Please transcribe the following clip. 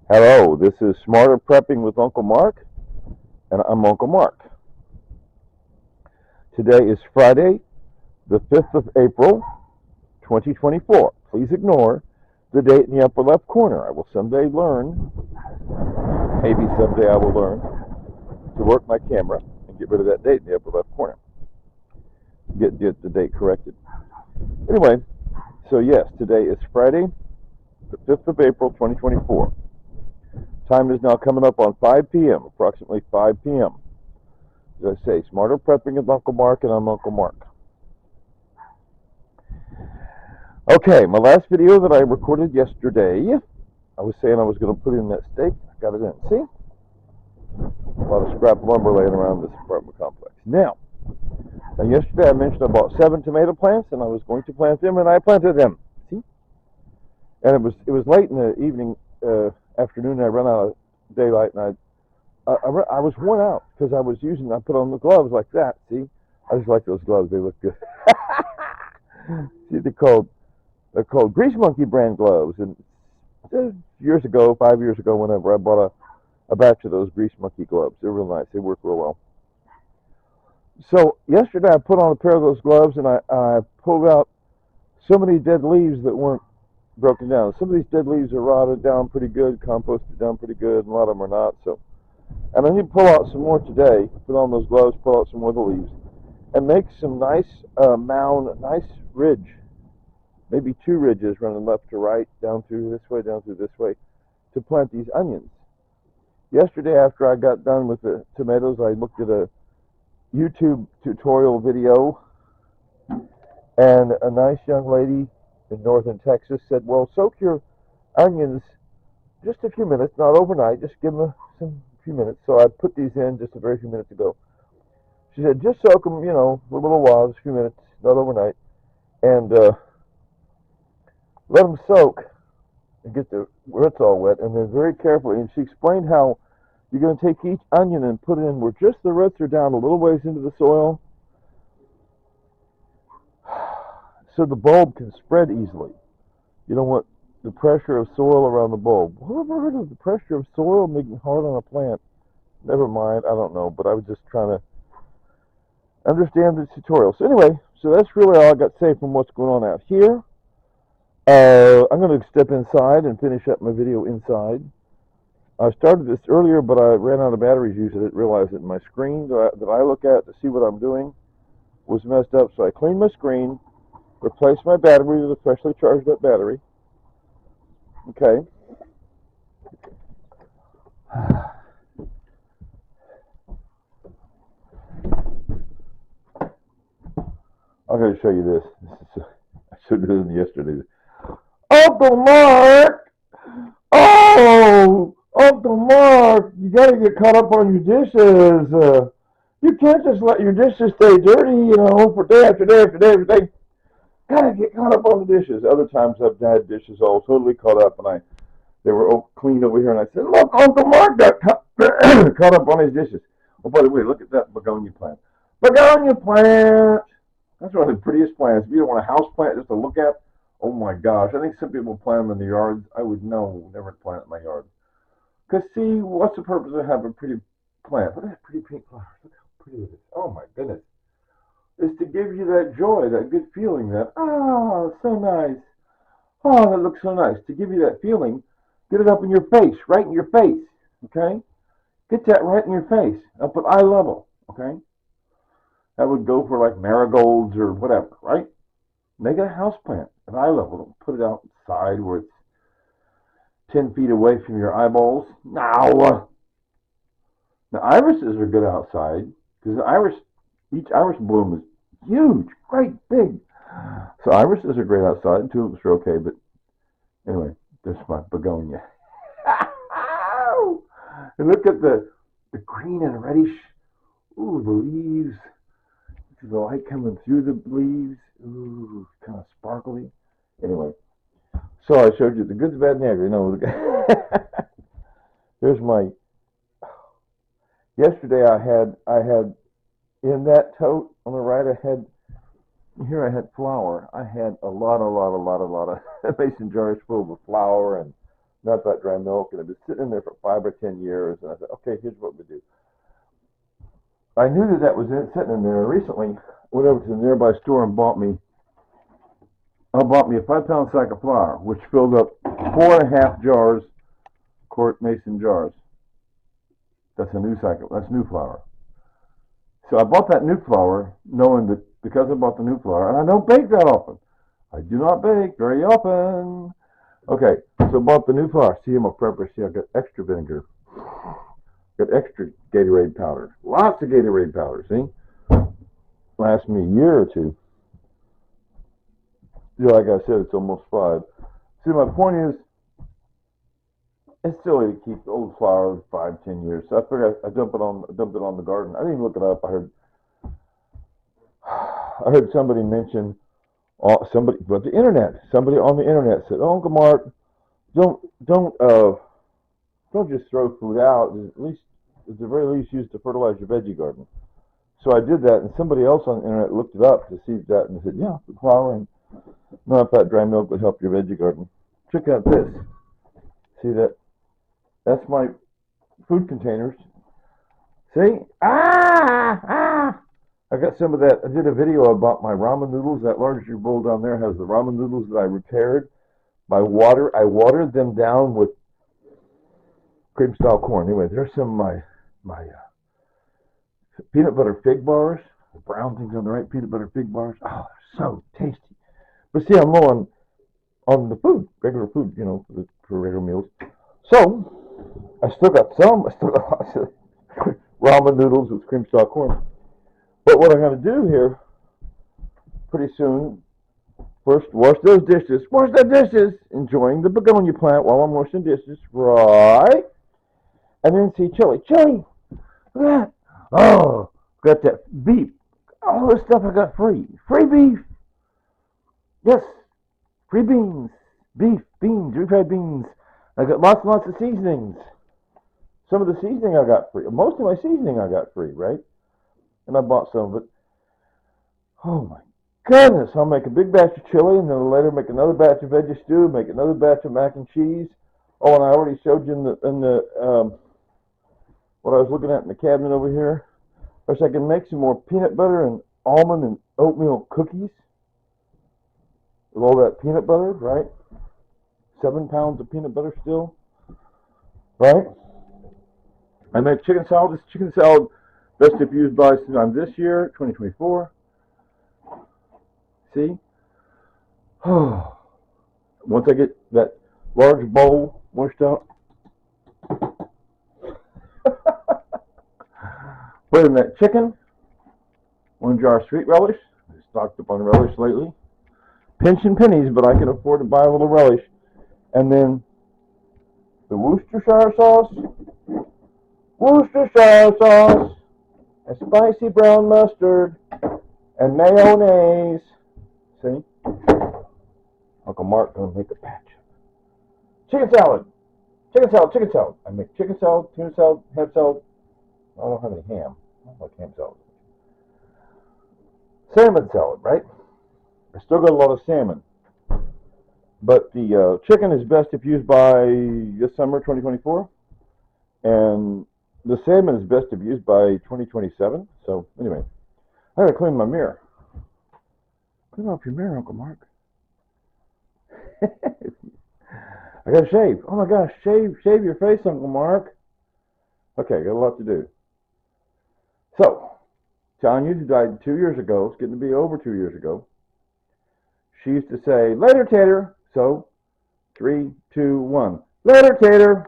Hello, this is Smarter Prepping with Uncle Mark, and I'm Uncle Mark. Today is Friday, the 5th of April, 2024. Please ignore the date in the upper left corner. I will someday learn, maybe someday I will learn, to work my camera and get rid of that date in the upper left corner. Get the date corrected. Anyway, so yes, today is Friday, the 5th of April, 2024. Time is now coming up on 5 p.m., approximately 5 p.m. As I say, Smarter Prepping with Uncle Mark, and I'm Uncle Mark. Okay, my last video that I recorded yesterday, I was saying I was going to put in that steak. I got it in. See? A lot of scrap lumber laying around this apartment complex. Now, yesterday I mentioned I bought 7 tomato plants, and I was going to plant them, and I planted them. See? And it was late in the evening, afternoon, and I ran out of daylight, and I was worn out because I put on the gloves like that. See? I just like those gloves. They look good. See, they're called Grease Monkey brand gloves. And years ago, 5 years ago, whenever I bought a batch of those Grease Monkey gloves, they're real nice. They work real well. So yesterday I put on a pair of those gloves, and I pulled out so many dead leaves that weren't broken down. Some of these dead leaves are rotted down pretty good, composted down pretty good, and a lot of them are not. So, and I need to pull out some more today. Put on those gloves, pull out some more of the leaves, and make some nice mound, nice ridge. Maybe 2 ridges running left to right, down through this way, down through this way, to plant these onions. Yesterday, after I got done with the tomatoes, I looked at a YouTube tutorial video, and a nice young lady in northern Texas said, well, soak your onions just a few minutes, not overnight, just give them a few minutes. So I put these in just a very few minutes ago. She said, just soak them, for a little while, just a few minutes, not overnight, and let them soak and get the roots all wet, and then very carefully. And she explained how you're going to take each onion and put it in where just the roots are down a little ways into the soil, so the bulb can spread easily. You don't want the pressure of soil around the bulb. Who ever heard of the pressure of soil making hard on a plant? Never mind, I don't know, but I was just trying to understand the tutorial. So anyway, so that's really all I got to say from what's going on out here. I'm going to step inside and finish up my video inside. I started this earlier, but I ran out of batteries using it. Realized that my screen that I look at to see what I'm doing was messed up, so I cleaned my screen, replaced my battery with a freshly charged up battery. Okay. I'm going to show you this. I should have done it yesterday. Uncle Mark! Oh, Uncle Mark, you got to get caught up on your dishes. You can't just let your dishes stay dirty, for day after day after day after day. Got to get caught up on the dishes. Other times I've had dishes all totally caught up, and they were all clean over here, and I said, look, Uncle Mark got caught up on his dishes. Oh, by the way, look at that begonia plant. Begonia plant! That's one of the prettiest plants. If you don't want a house plant just to look at, oh my gosh. I think some people plant them in their yards. I would never plant it in my yard. Because, see, what's the purpose of having a pretty plant? Look at that pretty pink flowers. Look how pretty it is. Oh my goodness. It's to give you that joy, that good feeling that, so nice. Oh, that looks so nice. To give you that feeling, get it up in your face, right in your face. Okay? Get that right in your face, up at eye level. Okay? That would go for like marigolds or whatever, right? Make it a house plant at eye level. Don't put it outside where it's 10 feet away from your eyeballs. Now, the irises are good outside because each iris bloom is huge, great, big. So irises are great outside. Tulips are okay, but anyway, there's my begonia. And look at the green and reddish. Ooh, the leaves. The light coming through the leaves. Ooh, kind of sparkly. Anyway, so I showed you the good, the bad, and the ugly. There's my. Yesterday I had in that tote on the right. I had flour. I had a lot of mason jars full of flour and not that dry milk, and it was sitting in there for 5 or 10 years. And I said, okay, here's what we do. I knew that that was it sitting in there. Recently, I went over to the nearby store and bought me a 5-pound sack of flour, which filled up 4.5 jars, quart mason jars. That's new flour. So I bought that new flour, knowing that because I bought the new flour, and I don't bake that often. I do not bake very often. Okay, so I bought the new flour. See, I'm a prepper. See, I got extra vinegar. Got extra Gatorade powder. Lots of Gatorade powder, see? Lasts me a year or two. Yeah, like I said, it's almost 5. See, my point is, it's silly to keep the old flour 5, 10 years. So I figured I dumped it on the garden. I didn't even look it up. I heard somebody mention somebody on the internet said, "Oh, Uncle Mark, don't just throw food out. At the very least, use to fertilize your veggie garden." So I did that, and somebody else on the internet looked it up to see that and said, "Yeah, the flour and non-fat dry milk would help your veggie garden." Check out this. See that? That's my food containers. See? I got some of that. I did a video about my ramen noodles. That larger bowl down there has the ramen noodles that I repaired by water. I watered them down with cream style corn. Anyway, there's some of my peanut butter fig bars. The brown things on the right, peanut butter fig bars. Oh, they're so tasty. But see, I'm low on the food, regular food, for regular meals. So I still got some. I still got lots of ramen noodles with cream style corn. But what I'm going to do here pretty soon, first wash those dishes. Wash the dishes. Enjoying the begonia plant while I'm washing dishes. Right. And then see chili. Chili. Look at that. Oh, got that beef. All this stuff I got free. Free beef. Yes. Free beans. Beef, beans, refried beans. I got lots and lots of seasonings. Some of the seasoning I got free. Most of my seasoning I got free, right? And I bought some of it. Oh my goodness! I'll make a big batch of chili, and then later make another batch of veggie stew, make another batch of mac and cheese. Oh, and I already showed you in the what I was looking at in the cabinet over here. Of course, I can make some more peanut butter and almond and oatmeal cookies with all that peanut butter, right? 7 pounds of peanut butter still, right? I made chicken salad. This chicken salad, best if used by sometime this year, 2024. See? Once I get that large bowl washed out, put in that chicken, 1 jar of sweet relish. I stocked up on relish lately. Pinching pennies, but I can afford to buy a little relish. And then the Worcestershire sauce, and spicy brown mustard, and mayonnaise. See? Uncle Mark gonna make a batch. Chicken salad. I make chicken salad, tuna salad, ham salad. I don't have any ham. I don't like ham salad. Salmon salad, right? I still got a lot of salmon. But the chicken is best if used by this summer, 2024. And the salmon is best if used by 2027. So, anyway, I gotta clean my mirror. Clean off your mirror, Uncle Mark. I gotta shave. Oh my gosh, shave your face, Uncle Mark. Okay, got a lot to do. So, Tanya, who died 2 years ago, it's getting to be over 2 years ago, she used to say, "Later, Tater." So, 3, 2, 1. Later, Tater.